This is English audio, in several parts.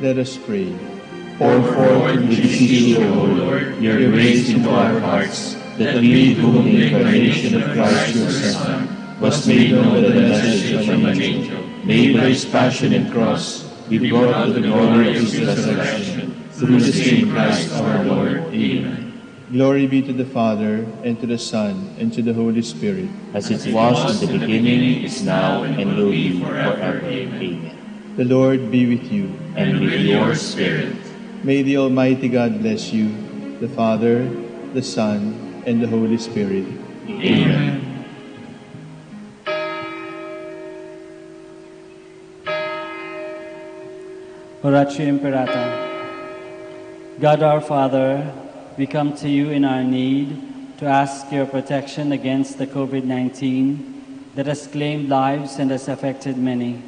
Let us pray. Pour forth in beseech you, O Lord, your grace into our hearts, that we, whom the incarnation of Christ your Son was made known by the message of an angel, may by his passion and cross be brought to the glory of his resurrection, through the same Christ our Lord. Amen. Glory be to the Father, and to the Son, and to the Holy Spirit. As it was in the beginning, is now, and will be forever. Amen. The Lord be with you. And with your spirit. May the Almighty God bless you, the Father, the Son, and the Holy Spirit. Amen. Oratio Imperata. God our Father, we come to you in our need to ask your protection against the COVID-19 that has claimed lives and has affected many.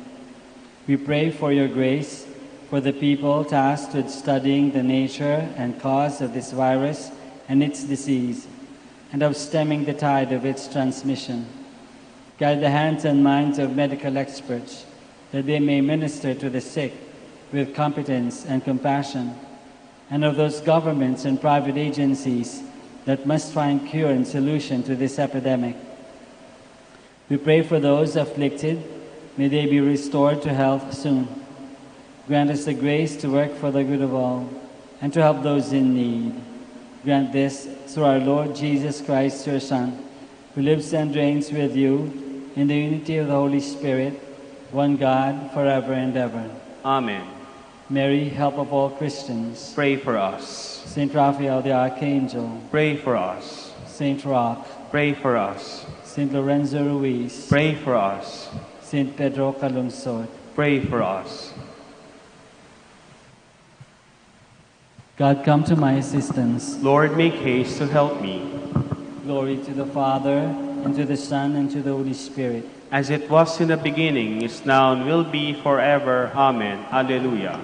We pray for your grace for the people tasked with studying the nature and cause of this virus and its disease, and of stemming the tide of its transmission. Guide the hands and minds of medical experts, that they may minister to the sick with competence and compassion, and of those governments and private agencies that must find cure and solution to this epidemic. We pray for those afflicted, may they be restored to health soon. Grant us the grace to work for the good of all, and to help those in need. Grant this through our Lord Jesus Christ, your Son, who lives and reigns with you in the unity of the Holy Spirit, one God, forever and ever. Amen. Mary, help of all Christians, Pray for us. Saint Raphael the Archangel, Pray for us. Saint Roch, Pray for us. Saint Lorenzo Ruiz, Pray for us. Saint Pedro Calungsod. Pray for us. God, come to my assistance. Lord, make haste to help me. Glory to the Father, and to the Son, and to the Holy Spirit. As it was in the beginning, is now, and will be forever. Amen. Alleluia.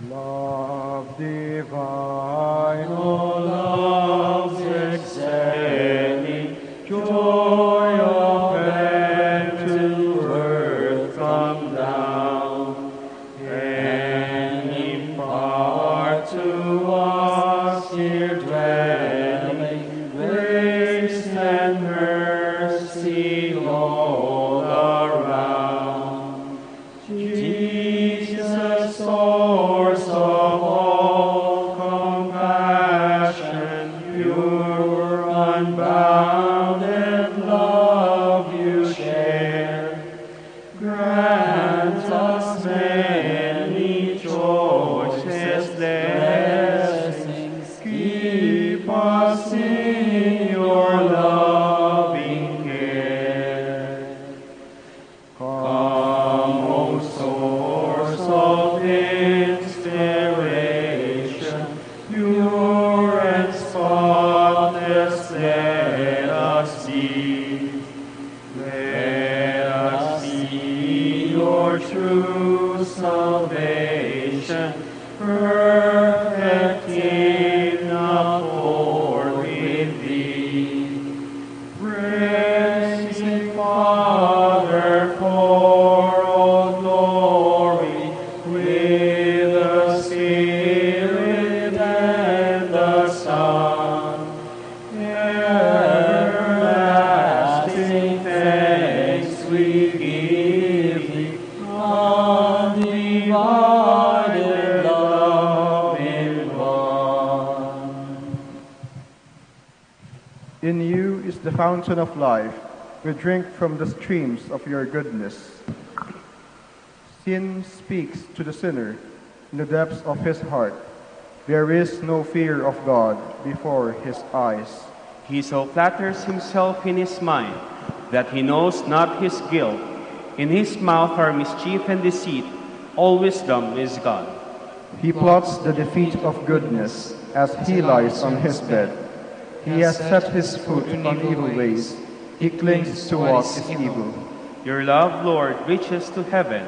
Love divine, O love's excelling, joy of heaven to earth come down, and impart to us here dwelling, grace and mercy all around. Jesus, source of all compassion, pure, unbounded love you share. Grant us many choices, blessings, keep us in your loving care. Come, O source of inspiration, pure and spotless, let us be. Let us see your true salvation, perfect in accord with thee. Praising Father for all glory, with the Spirit and the Son. Everlasting thanks we give thee, undivided love in one. In you is the fountain of life. We drink from the streams of your goodness. Sin speaks to the sinner in the depths of his heart. There is no fear of God before his eyes. He so flatters himself in his mind that he knows not his guilt. In his mouth are mischief and deceit. All wisdom is gone. He plots the defeat of goodness as he lies on his bed. He has set his foot on evil ways. He clings to what is evil. Your love, Lord, reaches to heaven,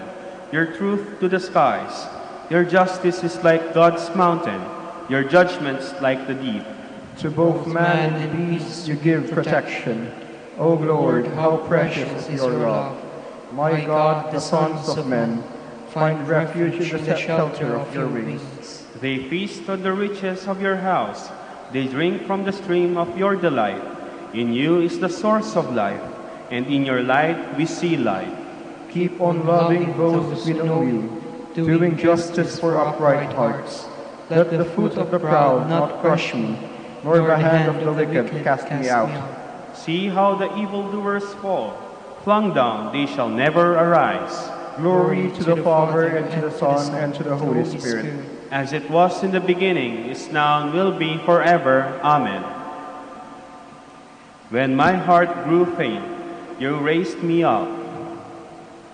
your truth to the skies. Your justice is like God's mountain, your judgments like the deep. To both man and beast you give protection. O Lord, how precious is your love. My God, the sons of men find refuge in the shelter of your wings. They feast on the riches of your house. They drink from the stream of your delight. In you is the source of life, and in your light we see light. Keep on loving those who know you, doing justice for upright hearts. Let the foot of the proud not crush me, nor the hand of the wicked cast me out. See how the evildoers fall. Flung down, they shall never arise. Glory to the Father, and to the Son, and to the Holy Spirit. As it was in the beginning, is now, and will be forever. Amen. When my heart grew faint, you raised me up.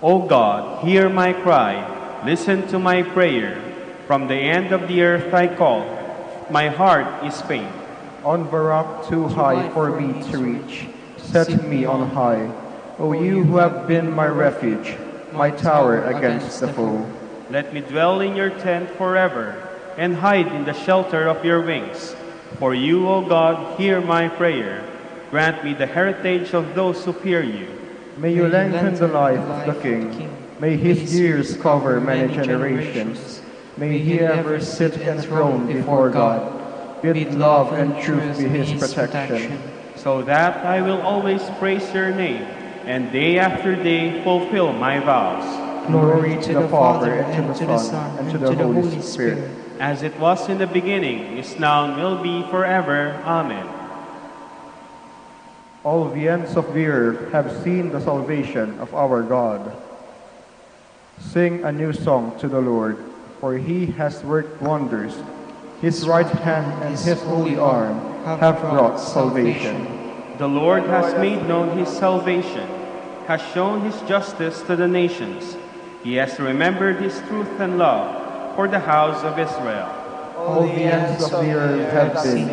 O God, hear my cry. Listen to my prayer. From the end of the earth I call. My heart is faint. On the rock too high for me to reach, set me on high. O you who have been my refuge, my tower against the foe. Let me dwell in your tent forever, and hide in the shelter of your wings. For you, O God, hear my prayer. Grant me the heritage of those who fear you. May you lengthen the life of the king. May his years cover many generations. May he ever sit enthroned before God. With love and truth be his protection. So that I will always praise your name, and day after day fulfill my vows. Glory to the Father, and to the Son, and to the Holy Spirit. As it was in the beginning, is now, and will be forever. Amen. All the ends of the earth have seen the salvation of our God. Sing a new song to the Lord, for he has worked wonders. His right hand and his holy arm have brought salvation. The Lord has made known his salvation, has shown his justice to the nations. He has remembered his truth and love for the house of Israel. All the ends of the earth have seen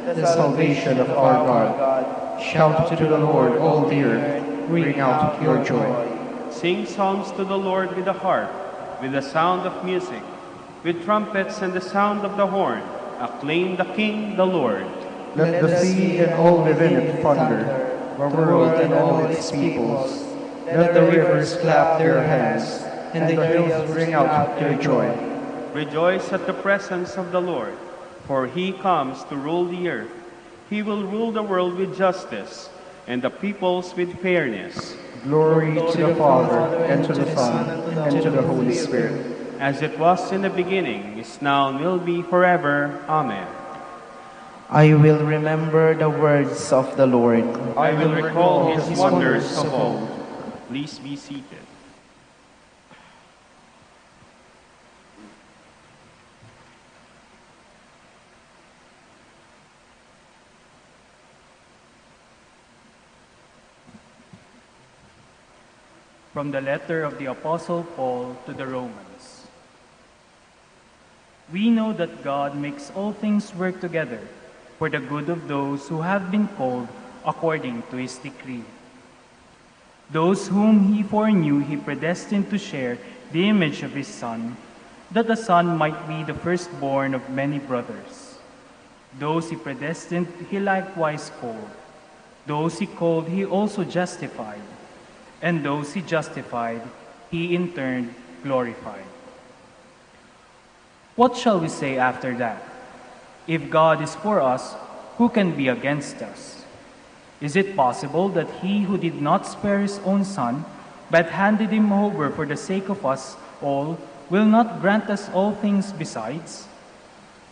the salvation of our God. Shout to the Lord, all the earth, ring out your joy. Sing psalms to the Lord with the harp, with the sound of music, with trumpets and the sound of the horn. Acclaim the King, the Lord. Let the sea and all within it thunder, the world and all its peoples. Let the rivers clap their hands, and the hills ring out their joy. Rejoice at the presence of the Lord, for he comes to rule the earth. He will rule the world with justice, and the peoples with fairness. Glory to the Father, and to the Son, and to the Holy Spirit. As it was in the beginning, is now, and will be forever. Amen. I will remember the words of the Lord. I will recall his wonders of old. Please be seated. From the letter of the Apostle Paul to the Romans. We know that God makes all things work together for the good of those who have been called according to his decree. Those whom he foreknew, he predestined to share the image of his Son, that the Son might be the firstborn of many brothers. Those he predestined, he likewise called. Those he called, he also justified. And those he justified, he in turn glorified. What shall we say after that? If God is for us, who can be against us? Is it possible that he who did not spare his own Son, but handed him over for the sake of us all, will not grant us all things besides?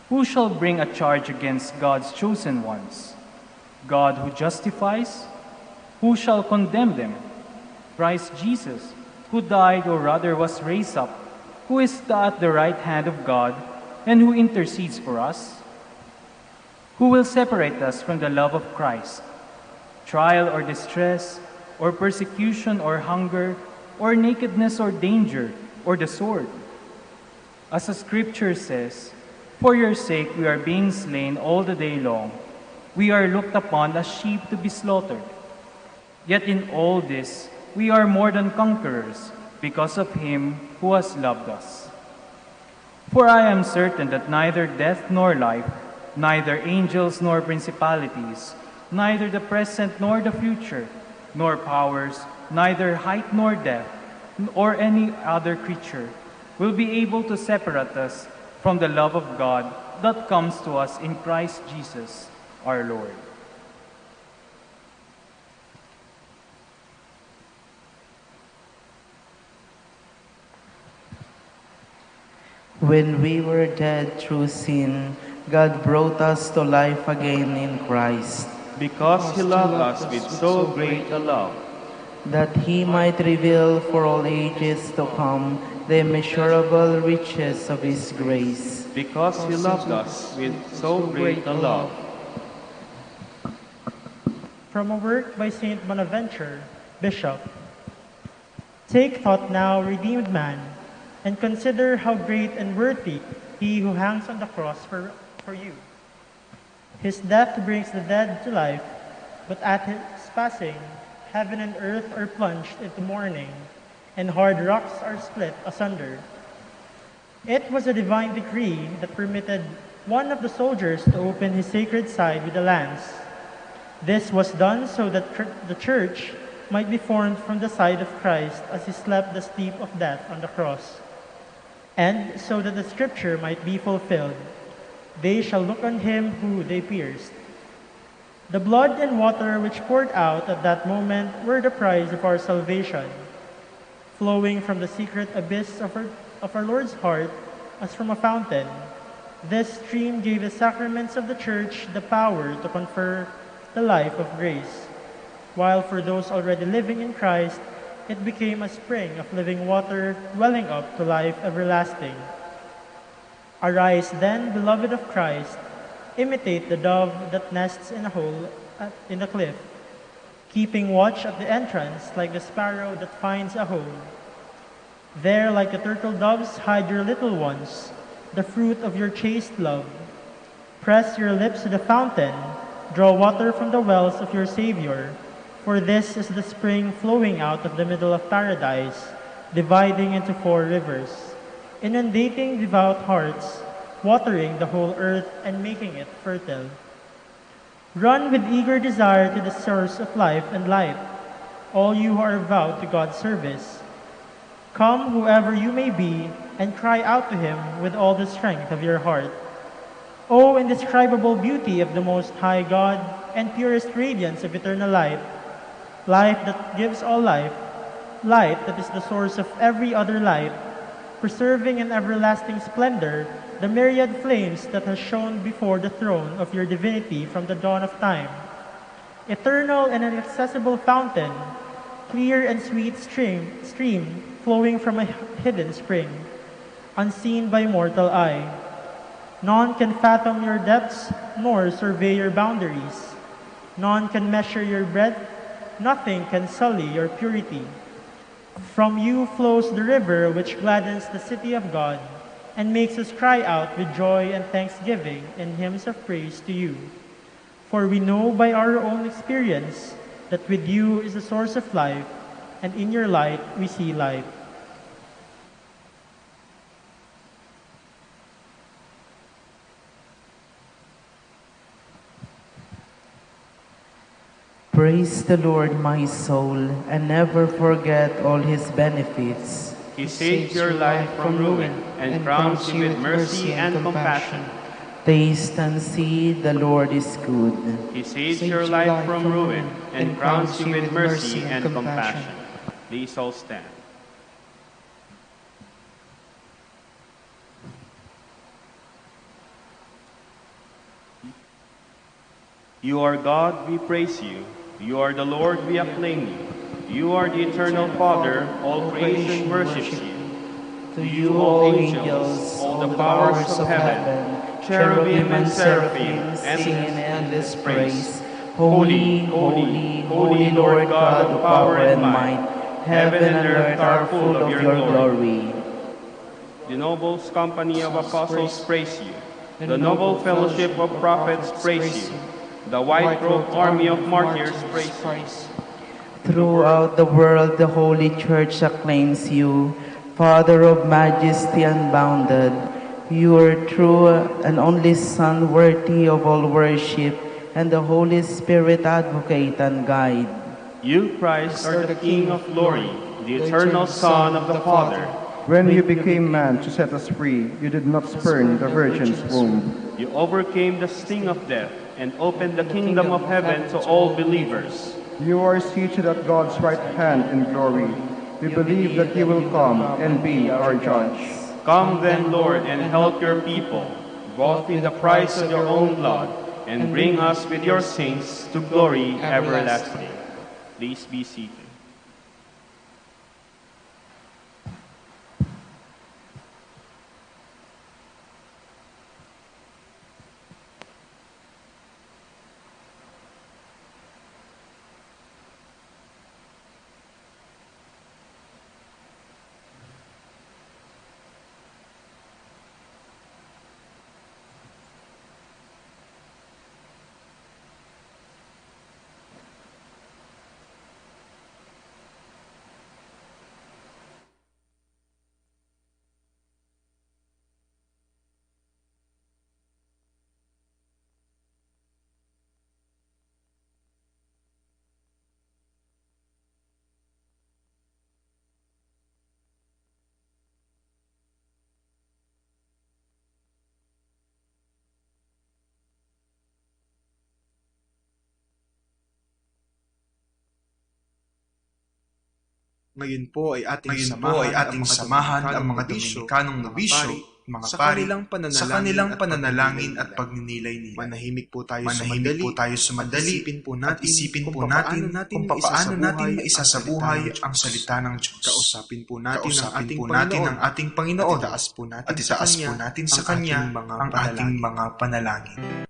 Who shall bring a charge against God's chosen ones? God who justifies? Who shall condemn them? Christ Jesus, who died, or rather was raised up, who is at the right hand of God, and who intercedes for us? Who will separate us from the love of Christ? Trial or distress, or persecution or hunger, or nakedness or danger, or the sword? As the scripture says, for your sake we are being slain all the day long. We are looked upon as sheep to be slaughtered. Yet in all this, we are more than conquerors because of him who has loved us. For I am certain that neither death nor life, neither angels nor principalities, neither the present nor the future, nor powers, neither height nor depth, or any other creature, will be able to separate us from the love of God that comes to us in Christ Jesus, our Lord. When we were dead through sin, God brought us to life again in Christ, Because he loved us with so great a love, that he might reveal for all ages to come the immeasurable riches of his grace. because he loved us with so great a love. From a work by Saint Bonaventure, Bishop. Take thought now, redeemed man, and consider how great and worthy he who hangs on the cross for you. His death brings the dead to life, but at his passing, heaven and earth are plunged into mourning, and hard rocks are split asunder. It was a divine decree that permitted one of the soldiers to open his sacred side with a lance. This was done so that the church might be formed from the side of Christ as he slept the sleep of death on the cross, and so that the scripture might be fulfilled. They shall look on him who they pierced. The blood and water which poured out at that moment were the prize of our salvation, flowing from the secret abyss of our Lord's heart as from a fountain. This stream gave the sacraments of the church the power to confer the life of grace, while for those already living in Christ, it became a spring of living water welling up to life everlasting. Arise then, beloved of Christ, imitate the dove that nests in a hole in the cliff, keeping watch at the entrance like the sparrow that finds a home. There, like the turtle doves, hide your little ones, the fruit of your chaste love. Press your lips to the fountain, draw water from the wells of your Savior, for this is the spring flowing out of the middle of paradise, dividing into 4 rivers, inundating devout hearts, watering the whole earth and making it fertile. Run with eager desire to the source of life and light, all you who are vowed to God's service. Come, whoever you may be, and cry out to him with all the strength of your heart. O indescribable beauty of the Most High God and purest radiance of eternal light, life that gives all life, light that is the source of every other light, preserving in everlasting splendor the myriad flames that has shone before the throne of your divinity from the dawn of time. Eternal and inaccessible fountain, clear and sweet stream flowing from a hidden spring, unseen by mortal eye. None can fathom your depths, nor survey your boundaries. None can measure your breadth, nothing can sully your purity. From you flows the river which gladdens the city of God, and makes us cry out with joy and thanksgiving in hymns of praise to you. For we know by our own experience that with you is the source of life, and in your light we see life. Praise the Lord, my soul, and never forget all his benefits. He saves your life from ruin and crowns you with mercy and compassion. Taste and see the Lord is good. He saves your life from ruin and crowns you with mercy and compassion. Please all stand. You are God, we praise you. You are the Lord, we acclaim you. You are the eternal Father, all creation worships you. To you, all angels, all the powers of heaven, cherubim and seraphim, sing in endless praise. Holy, holy, holy Lord God of power and might, heaven and earth are full of your glory. The noble company of apostles praise you. The noble fellowship of prophets praise you. The white-robed army of martyrs praise you. Throughout the world, the Holy Church acclaims you, Father of majesty unbounded. You are true and only Son, worthy of all worship, and the Holy Spirit advocate and guide. You, Christ, are the King of glory, the eternal Son of the Father. When you became man to set us free, you did not spurn the Virgin's womb. You overcame the sting of death and opened the kingdom of heaven to all believers. You are seated at God's right hand in glory. We believe that you will come and be our judge. Come then, Lord, and help your people, both in the price of your own blood, and bring us with your saints to glory everlasting. Please be seated. Ngayon po ay ating samahan ang mga Dominikanong nobisyo sa kanilang pananalangin at pagninilay nila. Manahimik po tayo sumadali at isipin po natin kung paano natin maisasabuhay ang salita ng Diyos. Kausapin po natin ang ating Panginoon at itaas po natin sa Kanya ang ating mga panalangin.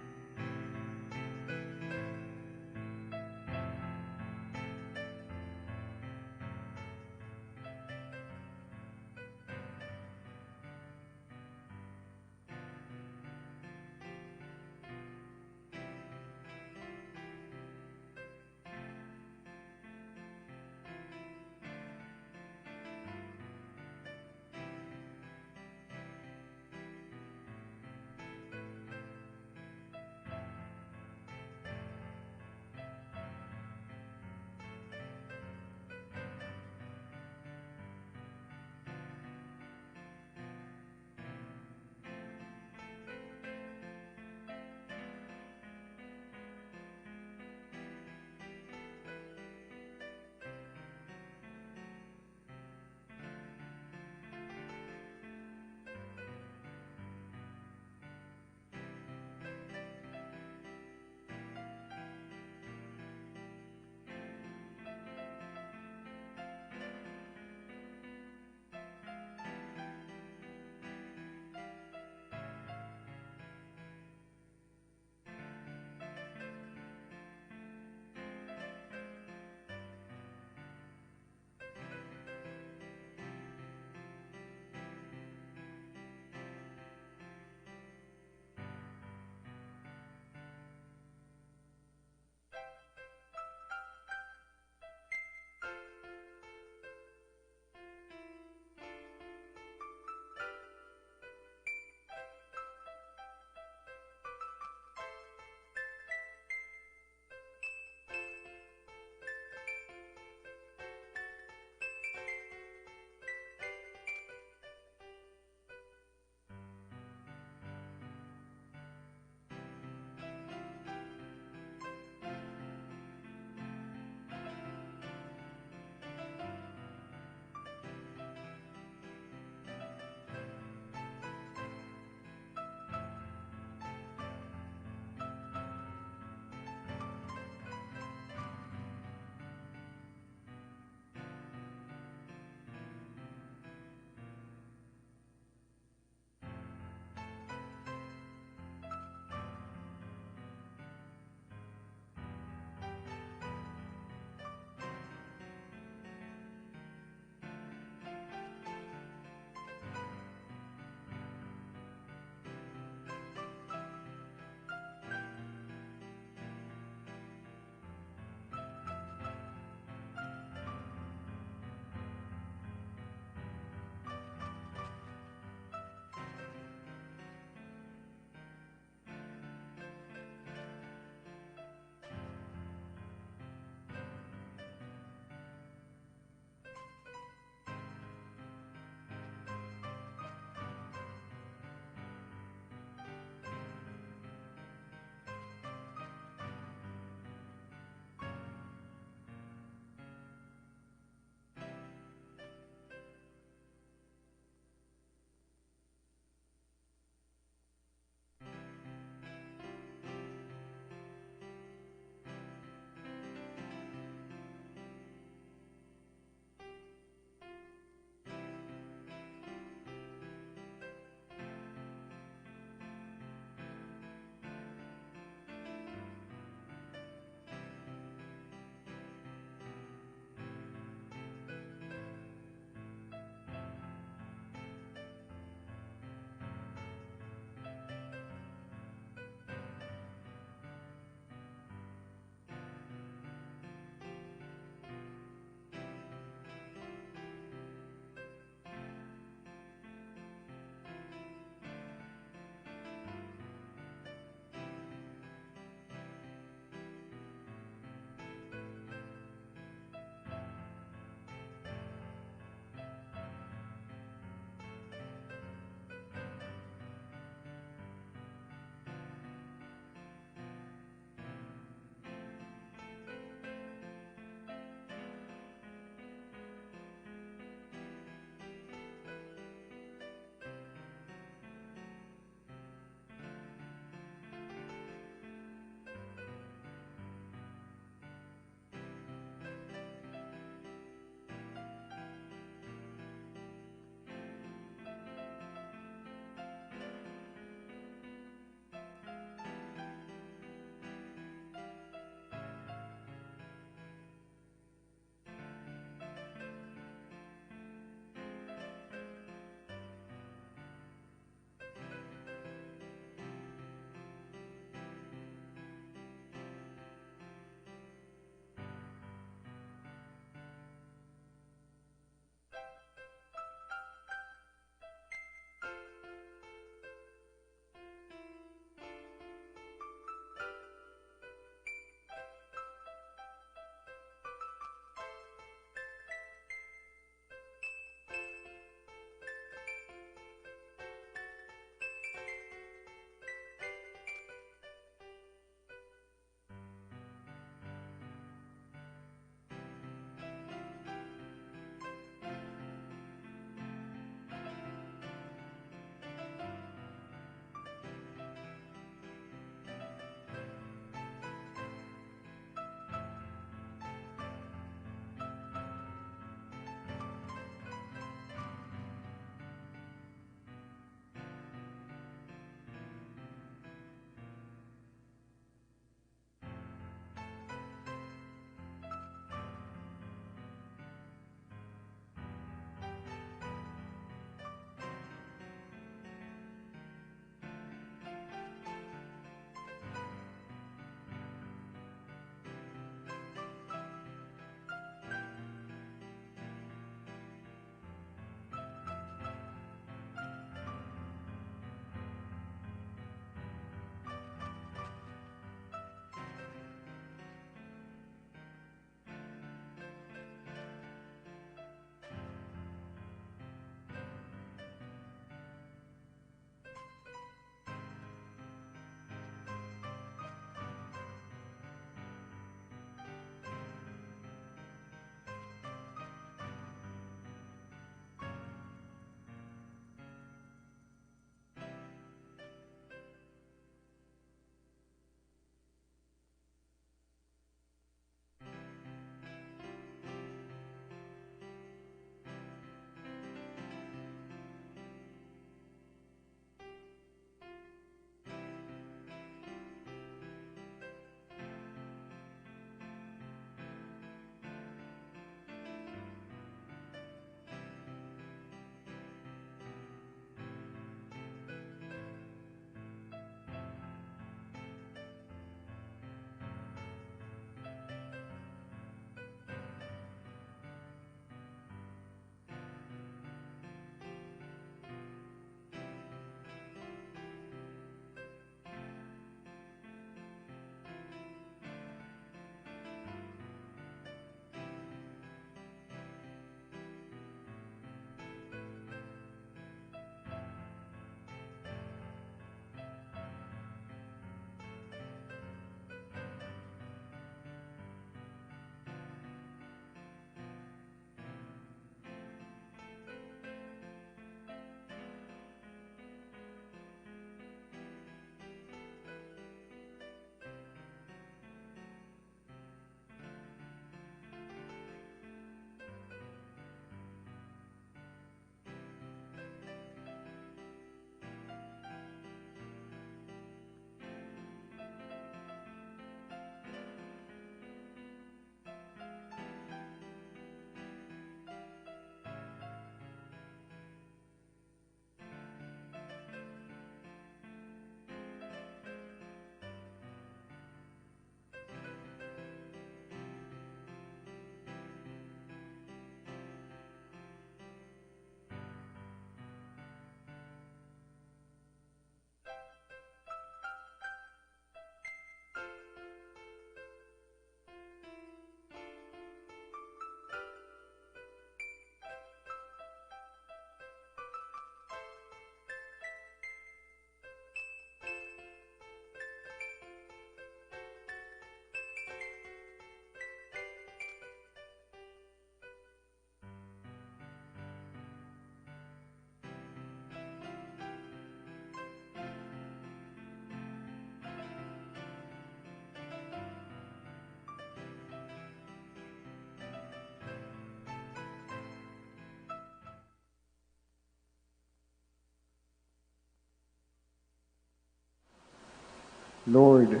Lord,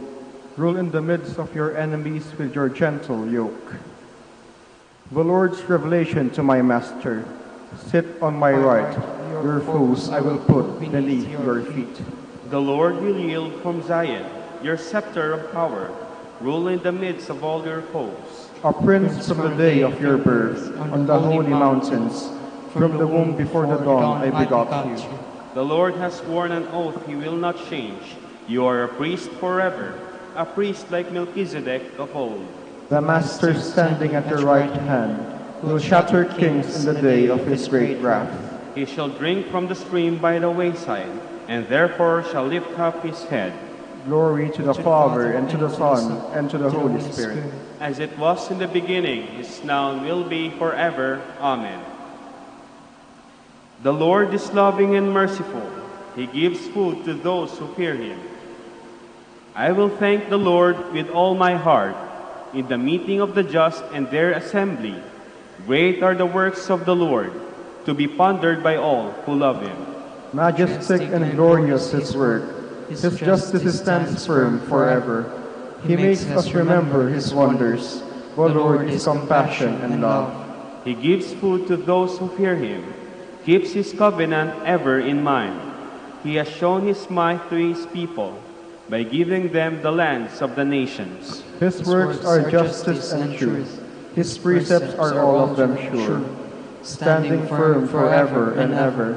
rule in the midst of your enemies with your gentle yoke. The Lord's revelation to my master, sit on my right, your foes I will put beneath your feet. The Lord will yield from Zion your scepter of power. Rule in the midst of all your foes. A prince from the day of your birth, on the holy mountains, from the womb before the dawn I begot you. The Lord has sworn an oath he will not change. You are a priest forever, a priest like Melchizedek of old. The Master standing at your right hand will shatter kings in the day of his great wrath. He shall drink from the stream by the wayside, and therefore shall lift up his head. Glory to the Father, and to the Son, and to the Holy Spirit. As it was in the beginning, is now, and will be forever. Amen. The Lord is loving and merciful. He gives food to those who fear him. I will thank the Lord with all my heart in the meeting of the just and their assembly. Great are the works of the Lord, to be pondered by all who love him. Majestic and glorious his work. His justice stands firm forever. He makes us remember his wonders. The Lord is compassion and love. He gives food to those who fear him, keeps his covenant ever in mind. He has shown his might to his people by giving them the lands of the nations. His works are justice and truth. His precepts are all of them sure. Standing firm forever and ever,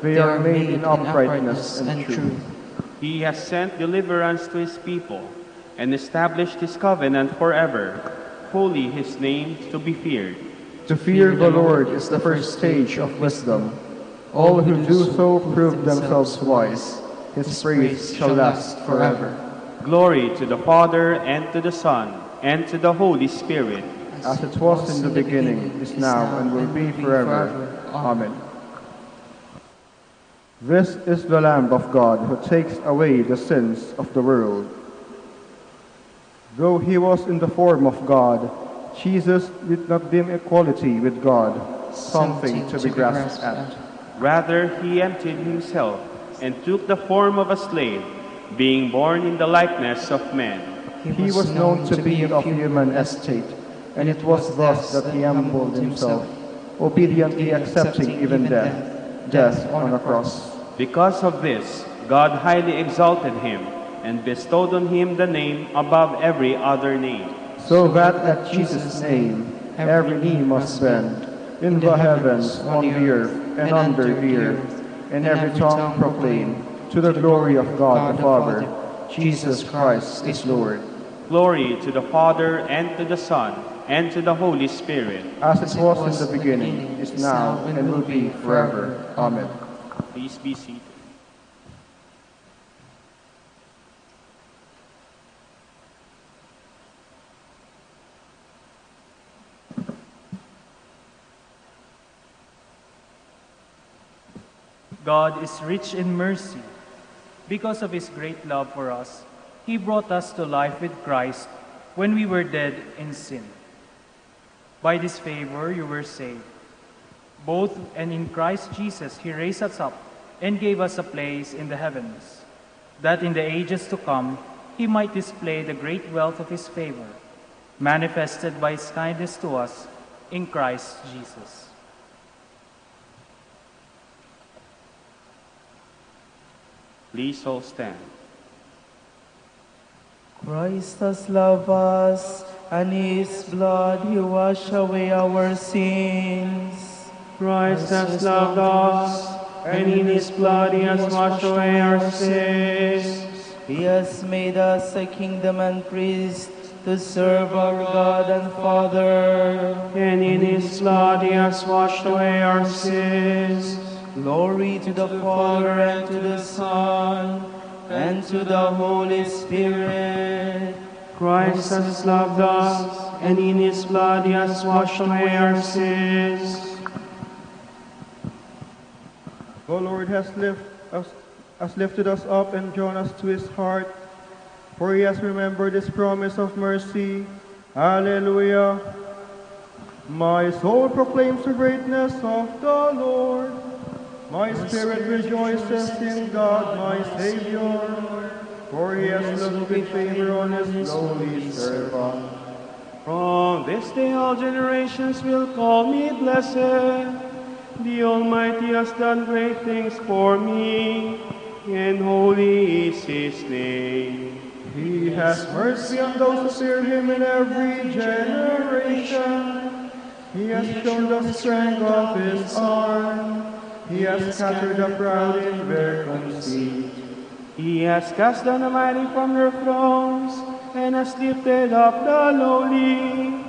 they are made in uprightness and truth. He has sent deliverance to his people and established his covenant forever. Holy his name to be feared. To fear the Lord is the first stage of wisdom. All who do so prove themselves wise. His praise shall last forever. Glory to the Father, and to the Son, and to the Holy Spirit. As it was in the beginning, is now, and will be forever. Amen. This is the Lamb of God who takes away the sins of the world. Though he was in the form of God, Jesus did not deem equality with God something to be grasped at. Rather, he emptied himself and took the form of a slave, being born in the likeness of men. He was known to be of human estate, and it was thus that he humbled himself, obediently accepting even death on a cross. Because of this, God highly exalted him and bestowed on him the name above every other name. So that at Jesus' name every knee must bend, in the heavens, on the earth, and under the earth, and every tongue proclaim, to the glory of God the Father, Jesus Christ is Lord. Glory to the Father, and to the Son, and to the Holy Spirit. As it was in the beginning, is now, and will be forever. Amen. Please be seated. God is rich in mercy. Because of his great love for us, he brought us to life with Christ when we were dead in sin. By this favor you were saved. Both and in Christ Jesus he raised us up and gave us a place in the heavens, that in the ages to come he might display the great wealth of his favor, manifested by his kindness to us in Christ Jesus. Please all stand. Christ has loved us, and his blood he washed away our sins. Christ has loved us, and in his blood he has washed away our sins. He has made us a kingdom and priest to serve our God and Father. And in his blood he has washed away our sins. Glory to the Father, and to the Son, and to the Holy Spirit. Christ has loved us, and in his blood he has washed away our sins. The Lord has lifted us up and drawn us to his heart, for he has remembered his promise of mercy. Alleluia. My soul proclaims the greatness of the Lord. My spirit rejoices in God my Savior, for for he has looked with favor on his lowly servant. From this day all generations will call me blessed. The Almighty has done great things for me, and holy is his name. He has mercy on those who fear him in every generation. He has shown the strength of his arm. He has scattered the proud in their conceit. He has cast down the mighty from their thrones, and has lifted up the lowly.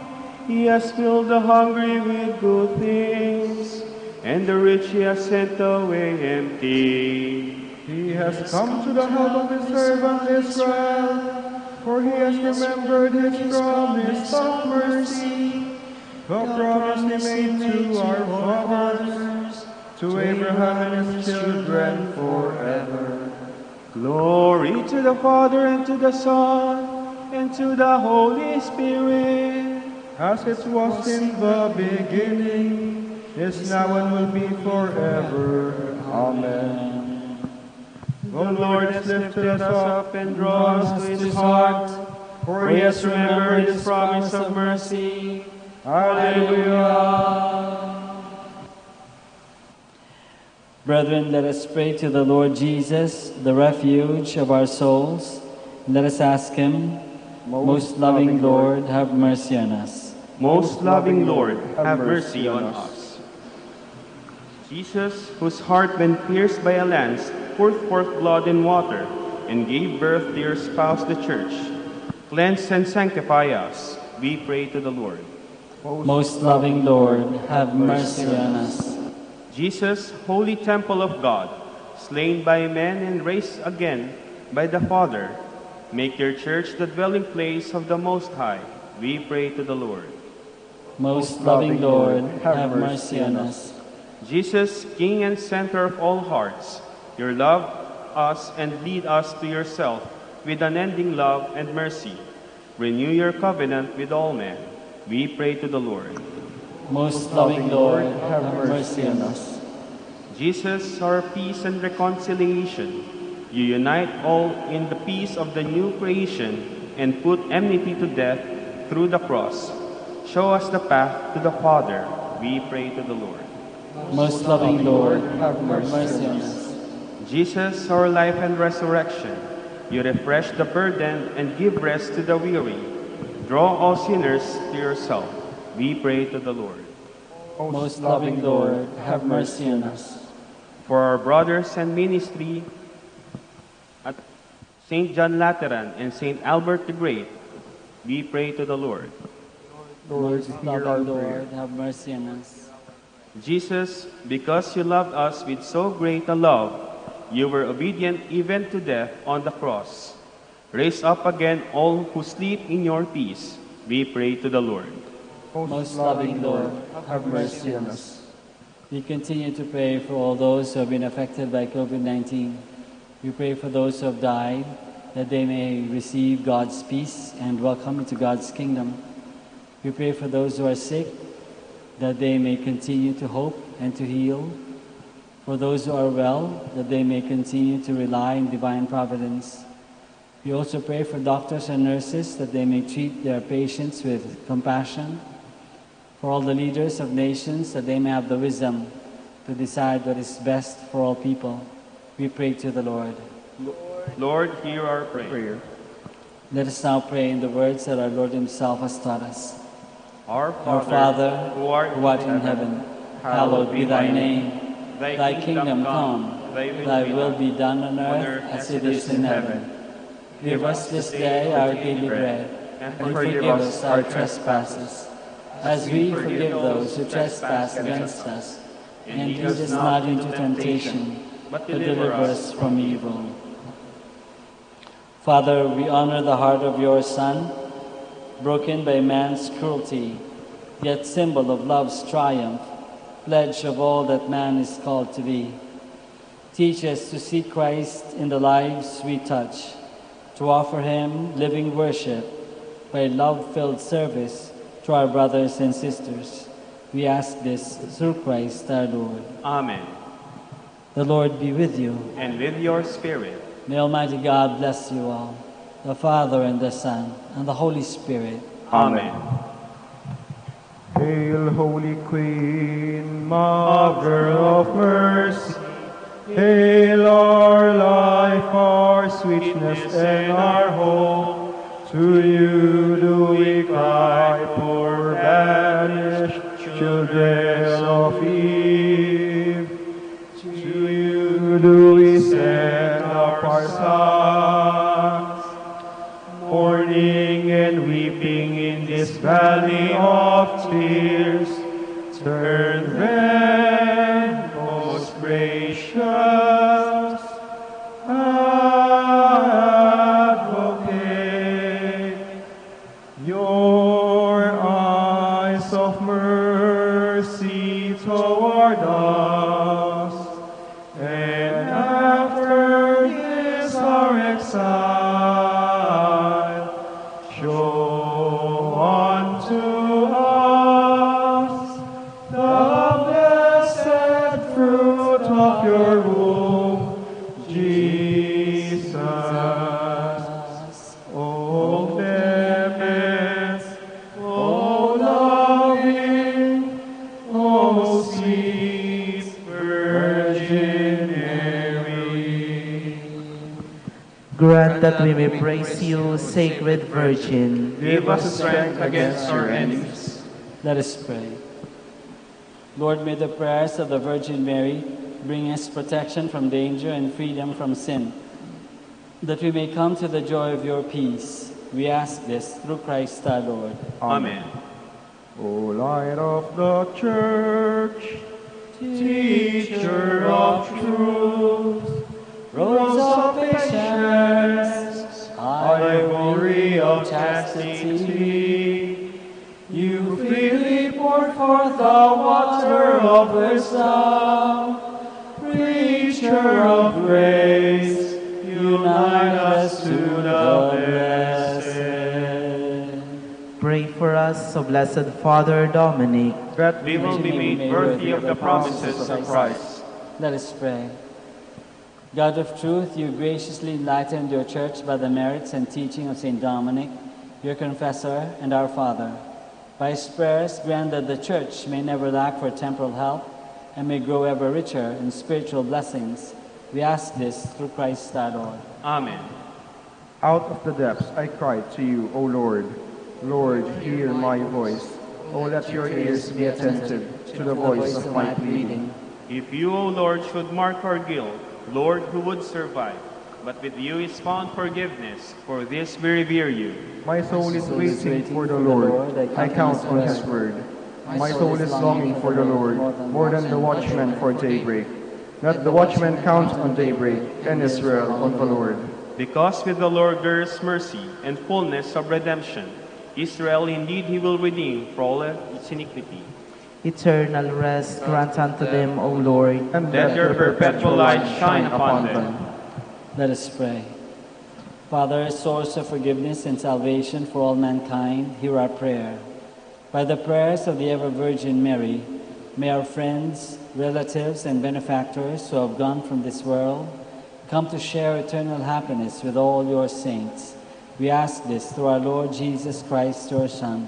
He has filled the hungry with good things, and the rich he has sent away empty. He has come to the help of his servant Israel, for he has remembered his promise of mercy, the promise he made to our fathers, to Abraham and his children forever. Glory to the Father, and to the Son, and to the Holy Spirit. As it was in the beginning, is now and will be forever. Amen. The Lord has lifted us up and drawn us to his heart, for he has remembered his promise of mercy. Hallelujah. Brethren, let us pray to the Lord Jesus, the refuge of our souls. Let us ask him, most loving Lord, have mercy on us. Most loving Lord, have mercy on us. Jesus, whose heart when pierced by a lance poured forth blood and water, and gave birth to your spouse, the Church, cleanse and sanctify us, we pray to the Lord. Most loving Lord, have mercy on us. Jesus, holy temple of God, slain by men and raised again by the Father, make your church the dwelling place of the Most High, we pray to the Lord. Most loving Lord, have mercy on us. Jesus, King and center of all hearts, your love us and lead us to yourself with unending love and mercy. Renew your covenant with all men, we pray to the Lord. Most loving Lord, have mercy on us. Jesus, our peace and reconciliation, you unite all in the peace of the new creation and put enmity to death through the cross. Show us the path to the Father, we pray to the Lord. Most loving Lord, have mercy on us. Jesus, our life and resurrection, you refresh the burdened and give rest to the weary. Draw all sinners to yourself, we pray to the Lord. Most loving Lord, have mercy on us. For our brothers and ministry at St. John Lateran and St. Albert the Great, we pray to the Lord. Most loving Lord, have mercy on us. Jesus, because you loved us with so great a love, you were obedient even to death on the cross. Raise up again all who sleep in your peace, we pray to the Lord. Most loving Lord, have mercy on us. We continue to pray for all those who have been affected by COVID-19. We pray for those who have died, that they may receive God's peace and welcome into God's kingdom. We pray for those who are sick, that they may continue to hope and to heal. For those who are well, that they may continue to rely on divine providence. We also pray for doctors and nurses, that they may treat their patients with compassion. For all the leaders of nations, that they may have the wisdom to decide what is best for all people. We pray to the Lord. Lord, hear our prayer. Let us now pray in the words that our Lord himself has taught us. Our Our Father, who art in heaven, hallowed be thy name. Thy kingdom come, thy will be done on earth as it is in heaven. Give us this day our daily bread, and forgive us our trespasses, as we forgive those who trespass against us. And lead us not into temptation, but deliver us from evil. Father, we honor the heart of your Son, broken by man's cruelty, yet symbol of love's triumph, pledge of all that man is called to be. Teach us to see Christ in the lives we touch, to offer him living worship by love-filled service to our brothers and sisters. We ask this through Christ our Lord. Amen. The Lord be with you. And with your spirit. May Almighty God bless you all, the Father and the Son and the Holy Spirit. Amen. Hail, Holy Queen, Mother of Mercy. Hail our life, our sweetness, and our hope. To you do we cry, poor banished children of Eve. To you do we send up our sighs, mourning and weeping in this valley of tears. Turn then, most gracious Advocate, your eyes of mercy toward us, and after this our exile, show unto us the blessed fruit of your womb, Jesus. O clement, O loving, O sweet Virgin Mary. Grant that we may praise you, Sacred Virgin. Give us strength against our enemies. Let us pray. Lord, may the prayers of the Virgin Mary bring us protection from danger and freedom from sin, that we may come to the joy of your peace. We ask this through Christ our Lord. Amen. O Light of the Church, Teacher of truth, Rose of patience, Ivory of chastity, you freely poured forth the water of wisdom. Preacher of grace, unite us to the blessed. Pray for us, O Blessed Father Dominic, That We will be made worthy of the promises of Christ. Let us pray. God of truth, you graciously enlightened your church by the merits and teaching of St. Dominic, your confessor and our Father. By his prayers, grant that the church may never lack for temporal help and may grow ever richer in spiritual blessings. We ask this through Christ our Lord. Amen. Out of the depths I cry to you, O Lord. Lord, hear my voice. O let your ears be attentive to the voice of my pleading. If you, O Lord, should mark our guilt, Lord, who would survive? But with you is found forgiveness. For this we revere you. My soul is waiting for the Lord. I count on his word. My soul is longing for the Lord, more than the watchman for daybreak. Let the watchman count on daybreak, and Israel on the Lord. Because with the Lord there is mercy and fullness of redemption. Israel indeed he will redeem for all its iniquity. eternal rest grant unto them, O Lord. And Let your perpetual light shine upon them. Let us pray. Father, source of forgiveness and salvation for all mankind, hear our prayer. By the prayers of the ever-Virgin Mary, may our friends, relatives, and benefactors who have gone from this world come to share eternal happiness with all your saints. We ask this through our Lord Jesus Christ, your Son,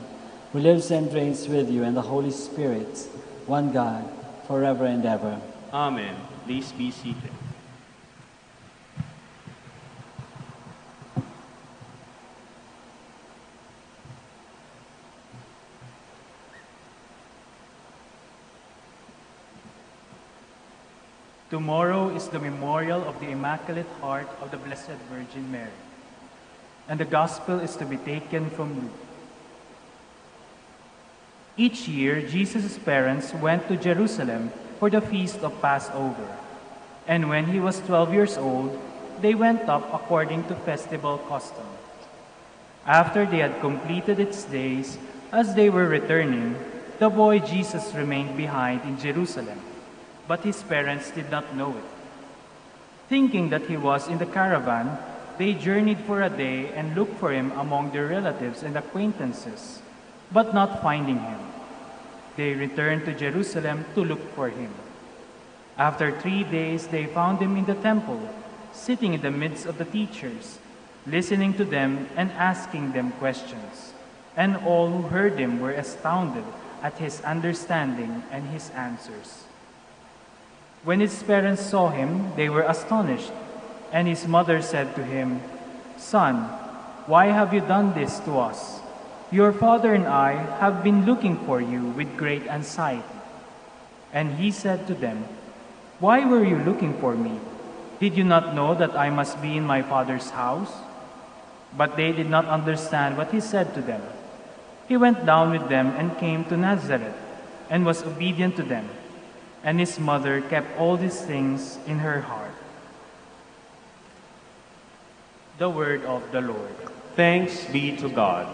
who lives and reigns with you and the Holy Spirit, one God, forever and ever. Amen. Please be seated. Tomorrow is the memorial of the Immaculate Heart of the Blessed Virgin Mary, and the Gospel is to be taken from Luke. Each year, Jesus' parents went to Jerusalem for the feast of Passover, and when he was 12 years old, they went up according to festival custom. After they had completed its days, as they were returning, the boy Jesus remained behind in Jerusalem, but his parents did not know it. Thinking that he was in the caravan, they journeyed for a day and looked for him among their relatives and acquaintances, but not finding him. They returned to Jerusalem to look for him. After 3 days, they found him in the temple, sitting in the midst of the teachers, listening to them and asking them questions. And all who heard him were astounded at his understanding and his answers. When his parents saw him, they were astonished, and his mother said to him, "Son, why have you done this to us? Your father and I have been looking for you with great anxiety." And he said to them, "Why were you looking for me? Did you not know that I must be in my father's house?" But they did not understand what he said to them. He went down with them and came to Nazareth, and was obedient to them. And his mother kept all these things in her heart. The word of the Lord. Thanks be to God.